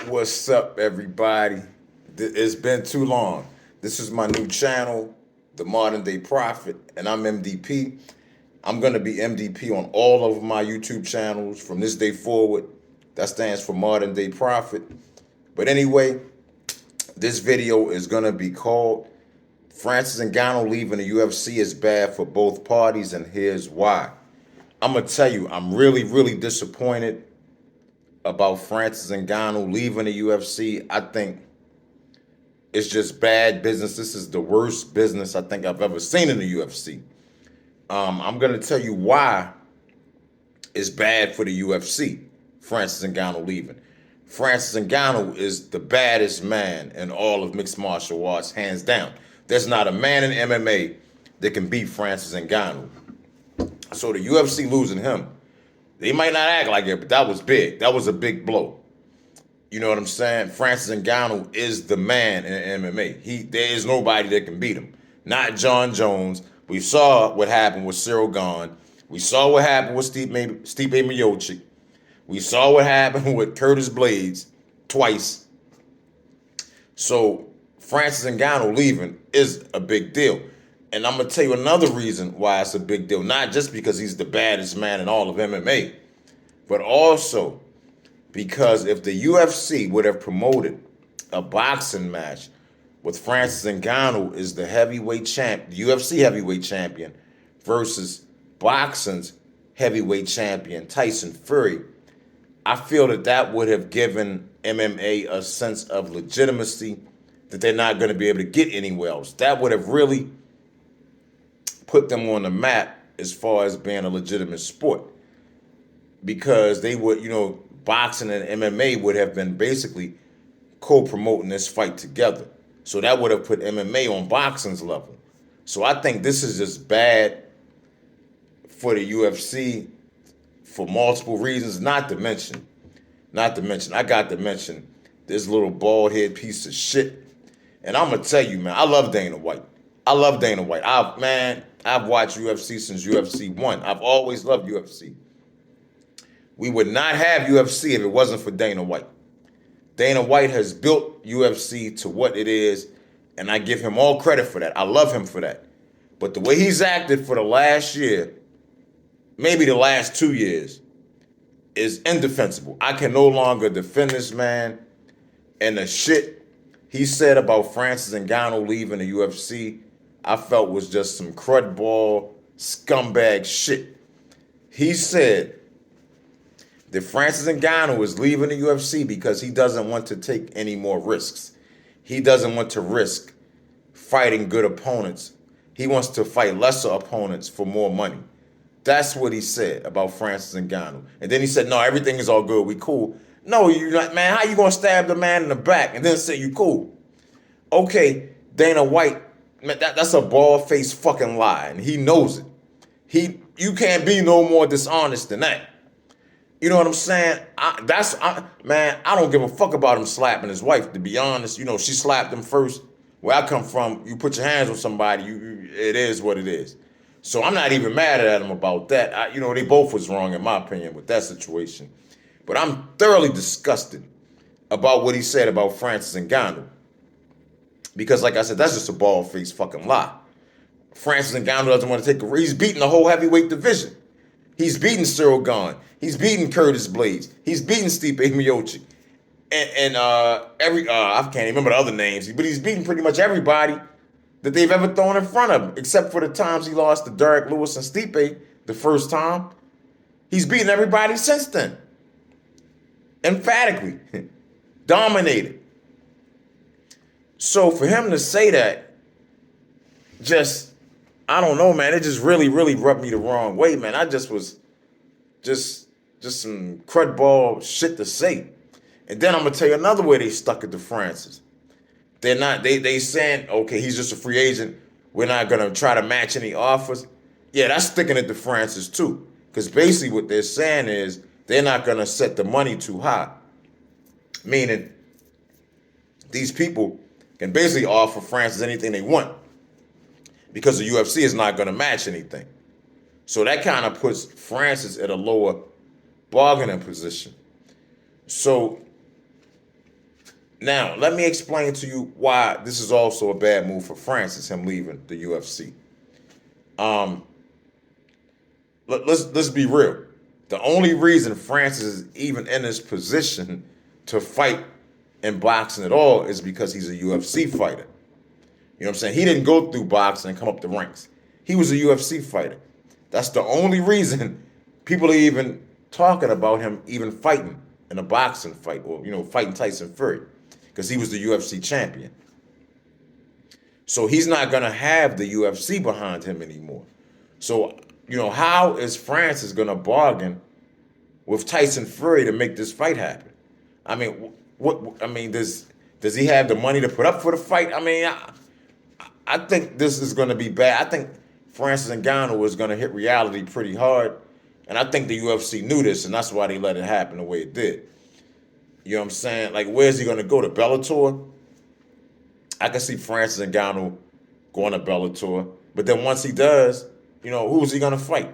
What's up, everybody? It's been too long. This is my new channel, The Modern Day Prophet, and I'm MDP. I'm going to be MDP on all of my YouTube channels from this day forward. That stands for Modern Day Prophet. But anyway, this video is going to be called Francis Ngannou leaving the UFC is bad for both parties, and here's why. I'm going to tell you, I'm really disappointed about Francis Ngannou leaving the UFC. I think it's just bad business. This is the worst business I think I've ever seen in the UFC. I'm going to tell you why it's bad for the UFC, Francis Ngannou leaving. Francis Ngannou is the baddest man in all of mixed martial arts, hands down. There's not a man in MMA that can beat Francis Ngannou. So the UFC losing him, they might not act like it, but that was big. That was a big blow. You know what I'm saying? Francis Ngannou is the man in MMA. There is nobody that can beat him. Not John Jones. We saw what happened with Cyril Gahn. We saw what happened with Stipe Miocic. We saw what happened with Curtis Blades twice. So Francis Ngannou leaving is a big deal. And I'm going to tell you another reason why it's a big deal. Not just because he's the baddest man in all of MMA, but also because if the UFC would have promoted a boxing match with Francis Ngannou as the heavyweight champ, the UFC heavyweight champion, versus boxing's heavyweight champion, Tyson Fury, I feel that would have given MMA a sense of legitimacy that they're not going to be able to get anywhere else. That would have really put them on the map as far as being a legitimate sport. Because they would, boxing and MMA would have been basically co-promoting this fight together. So that would have put MMA on boxing's level. So I think this is just bad for the UFC for multiple reasons, not to mention, I got to mention this little bald head piece of shit. And I'm going to tell you, man, I love Dana White. I've watched UFC since UFC 1. I've always loved UFC. We would not have UFC if it wasn't for Dana White. Dana White has built UFC to what it is, and I give him all credit for that. I love him for that. But the way he's acted for the last year, maybe the last 2 years, is indefensible. I can no longer defend this man, and the shit he said about Francis Ngannou leaving the UFC, I felt was just some crudball, scumbag shit. He said that Francis Ngannou is leaving the UFC because he doesn't want to take any more risks. He doesn't want to risk fighting good opponents. He wants to fight lesser opponents for more money. That's what he said about Francis Ngannou. And then he said, no, everything is all good. We cool. No, you're not, man. How you going to stab the man in the back and then say you cool? Okay, Dana White, man, that's a bald-faced fucking lie, and he knows it. You can't be no more dishonest than that. You know what I'm saying? Man, I don't give a fuck about him slapping his wife, to be honest. She slapped him first. Where I come from, you put your hands on somebody, it is what it is. So I'm not even mad at him about that. They both was wrong, in my opinion, with that situation. But I'm thoroughly disgusted about what he said about Francis Ngannou. Because, like I said, that's just a bald-faced fucking lie. Francis Ngannou doesn't want to take a risk. He's beating the whole heavyweight division. He's beating Cyril Gahn. He's beating Curtis Blades. He's beating Stipe Miocic. And I can't remember the other names, but he's beating pretty much everybody that they've ever thrown in front of him, except for the times he lost to Derek Lewis and Stipe the first time. He's beaten everybody since then. Emphatically. Dominated. So for him to say that, I don't know, man. It just really rubbed me the wrong way, man. I just was just some crudball shit to say. And then I'm gonna tell you another way they stuck it to Francis. They saying, okay, he's just a free agent. We're not gonna try to match any offers. Yeah, that's sticking it to Francis too. Because basically what they're saying is they're not gonna set the money too high. Meaning these people can basically offer Francis anything they want, because the UFC is not going to match anything. So that kind of puts Francis at a lower bargaining position. So Now, let me explain to you why this is also a bad move for Francis, him leaving the UFC. Um, let's be real. The only reason Francis is even in this position to fight in boxing at all is because he's a UFC fighter. You know what I'm saying? He didn't go through boxing and come up the ranks. He was a UFC fighter. That's the only reason people are even talking about him even fighting in a boxing fight or, fighting Tyson Fury, because he was the UFC champion. So he's not going to have the UFC behind him anymore. So, how is Francis going to bargain with Tyson Fury to make this fight happen? I mean, does he have the money to put up for the fight? I mean, I think this is going to be bad. I think Francis Ngannou is going to hit reality pretty hard, and I think the UFC knew this, and that's why they let it happen the way it did. You know what I'm saying? Like, where's he going to go? To Bellator? I can see Francis Ngannou going to Bellator, but then once he does, who's he going to fight?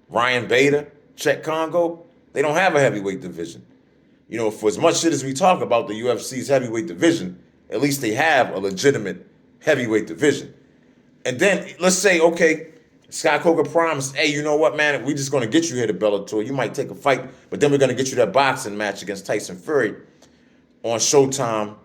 Ryan Bader? Czech Congo? They don't have a heavyweight division. For as much shit as we talk about the UFC's heavyweight division, at least they have a legitimate heavyweight division. And then let's say, okay, Scott Coker promised, hey, you know what, man, we're just going to get you here to Bellator. You might take a fight, but then we're going to get you that boxing match against Tyson Fury on Showtime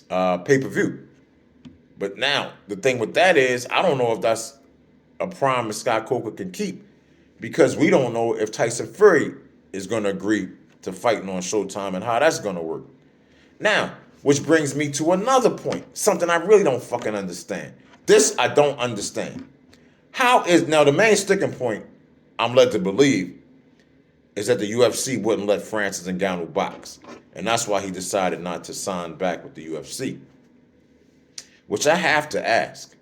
pay-per-view. But now, the thing with that is, I don't know if that's a promise Scott Coker can keep, because we don't know if Tyson Fury is going to agree to fighting on Showtime and how that's going to work. Now, which brings me to another point, something I really don't fucking understand. This I don't understand. Now the main sticking point I'm led to believe is that the UFC wouldn't let Francis Ngannou box. And that's why he decided not to sign back with the UFC. Which I have to ask.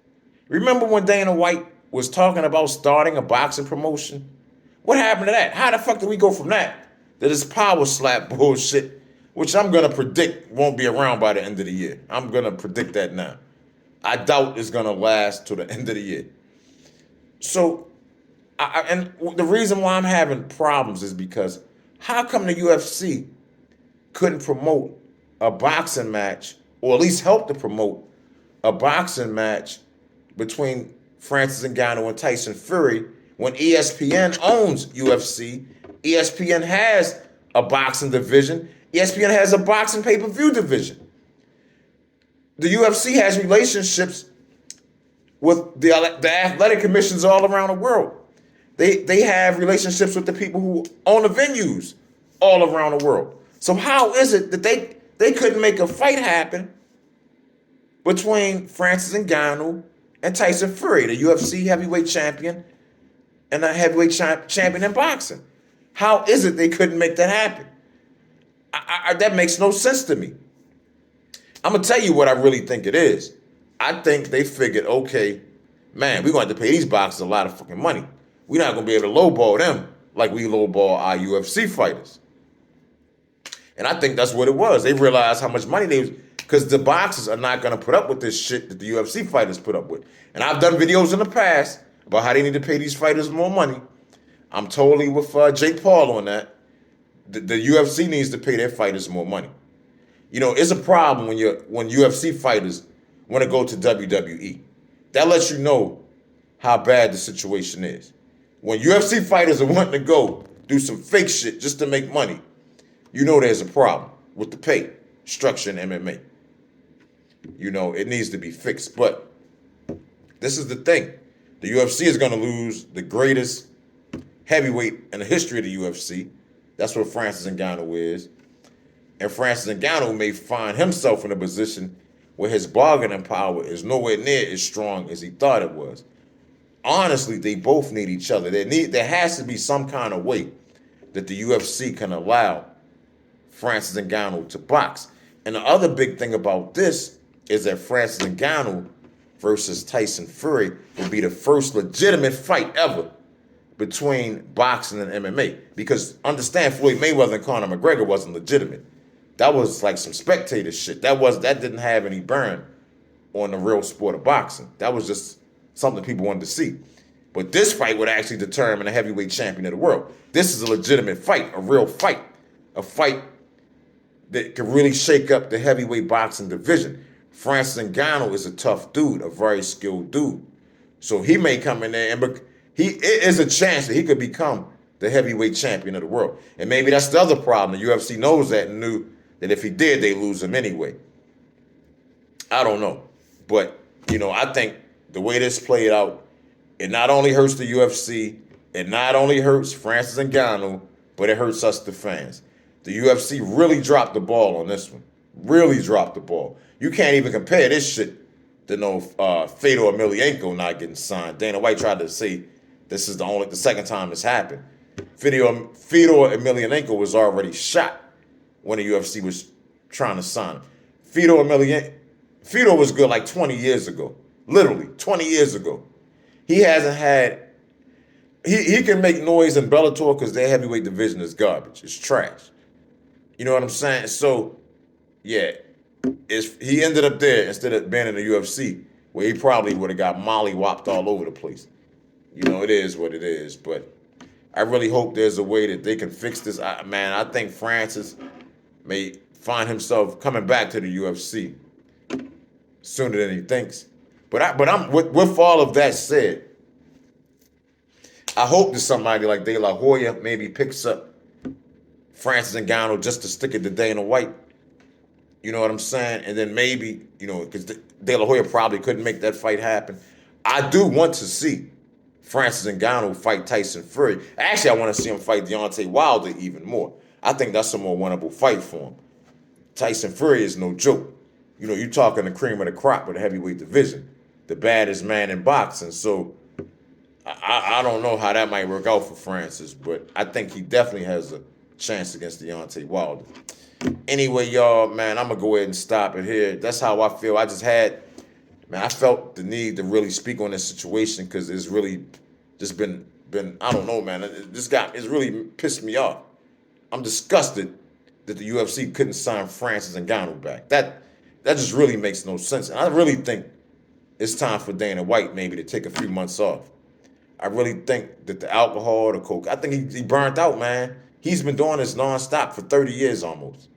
Remember when Dana White was talking about starting a boxing promotion? What happened to that? How the fuck did we go from that to this power slap bullshit, which I'm going to predict won't be around by the end of the year? I'm going to predict that now. I doubt it's going to last to the end of the year. So, and the reason why I'm having problems is because how come the UFC couldn't promote a boxing match, or at least help to promote a boxing match between Francis Ngannou and Tyson Fury when ESPN owns UFC? ESPN has a boxing division. ESPN has a boxing pay-per-view division. The UFC has relationships with the athletic commissions all around the world. They have relationships with the people who own the venues all around the world. So how is it that they couldn't make a fight happen between Francis Ngannou and Tyson Fury, the UFC heavyweight champion and a heavyweight champion in boxing? How is it they couldn't make that happen? That makes no sense to me. I'm going to tell you what I really think it is. I think they figured, okay, man, we're going to have to pay these boxers a lot of fucking money. We're not going to be able to lowball them like we lowball our UFC fighters. And I think that's what it was. They realized how much money because the boxers are not going to put up with this shit that the UFC fighters put up with. And I've done videos in the past about how they need to pay these fighters more money. I'm totally with Jake Paul on that. The UFC needs to pay their fighters more money. It's a problem when UFC fighters want to go to WWE. That lets you know how bad the situation is. When UFC fighters are wanting to go do some fake shit just to make money, there's a problem with the pay structure in MMA. It needs to be fixed. But this is the thing. The UFC is going to lose the greatest heavyweight in the history of the UFC. That's what Francis Ngannou is. And Francis Ngannou may find himself in a position where his bargaining power is nowhere near as strong as he thought it was. Honestly, they both need each other. There has to be some kind of way that the UFC can allow Francis Ngannou to box. And the other big thing about this is that Francis Ngannou versus Tyson Fury will be the first legitimate fight ever between boxing and MMA. Because understand, Floyd Mayweather and Conor McGregor wasn't legitimate. That was like some spectator shit. That didn't have any burn on the real sport of boxing. That was just something people wanted to see. But this fight would actually determine a heavyweight champion of the world. This is a legitimate fight, a real fight, a fight that could really shake up the heavyweight boxing division. Francis Ngannou is a tough dude, a very skilled dude. So he may come in there and it is a chance that he could become the heavyweight champion of the world. And maybe that's the other problem. The UFC knows that and knew that if he did, they lose him anyway. I don't know. But, I think the way this played out, it not only hurts the UFC, it not only hurts Francis Ngannou, but it hurts us, the fans. The UFC really dropped the ball on this one. Really dropped the ball. You can't even compare this shit to Fedor Emelianenko not getting signed. Dana White tried to say this is the second time it's happened. Fedor Emelianenko was already shot when the UFC was trying to sign him. Fedor was good like 20 years ago. Literally, 20 years ago. He hasn't had... He can make noise in Bellator because their heavyweight division is garbage. It's trash. You know what I'm saying? So, yeah, he ended up there instead of being in the UFC, where he probably would have got mollywopped all over the place. It is what it is. But I really hope there's a way that they can fix this. I think Francis may find himself coming back to the UFC sooner than he thinks. But I'm with all of that said, I hope that somebody like De La Hoya maybe picks up Francis Ngannou just to stick it to Dana White. You know what I'm saying? And then maybe, because De La Hoya probably couldn't make that fight happen. I do want to see Francis Ngannou fight Tyson Fury. Actually, I want to see him fight Deontay Wilder even more. I think that's a more winnable fight for him. Tyson Fury is no joke. You're talking the cream of the crop with the heavyweight division, the baddest man in boxing. So I don't know how that might work out for Francis, but I think he definitely has a chance against Deontay Wilder. Anyway, y'all, man, I'm going to go ahead and stop it here. That's how I feel. I felt the need to really speak on this situation because it's really just been, I don't know, man. It's really pissed me off. I'm disgusted that the UFC couldn't sign Francis Ngannou back. That just really makes no sense. And I really think it's time for Dana White maybe to take a few months off. I really think that the alcohol, the coke, I think he burnt out, man. He's been doing this nonstop for 30 years almost.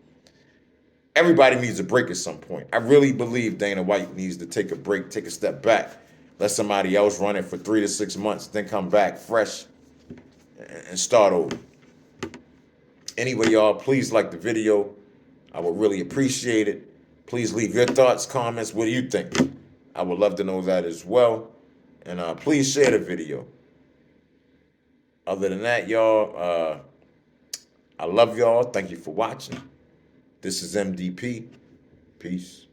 Everybody needs a break at some point. I really believe Dana White needs to take a break, take a step back, let somebody else run it for 3 to 6 months, then come back fresh and start over. Anyway, y'all, please like the video. I would really appreciate it. Please leave your thoughts, comments. What do you think? I would love to know that as well. And please share the video. Other than that, y'all, I love y'all. Thank you for watching. This is MDP. Peace.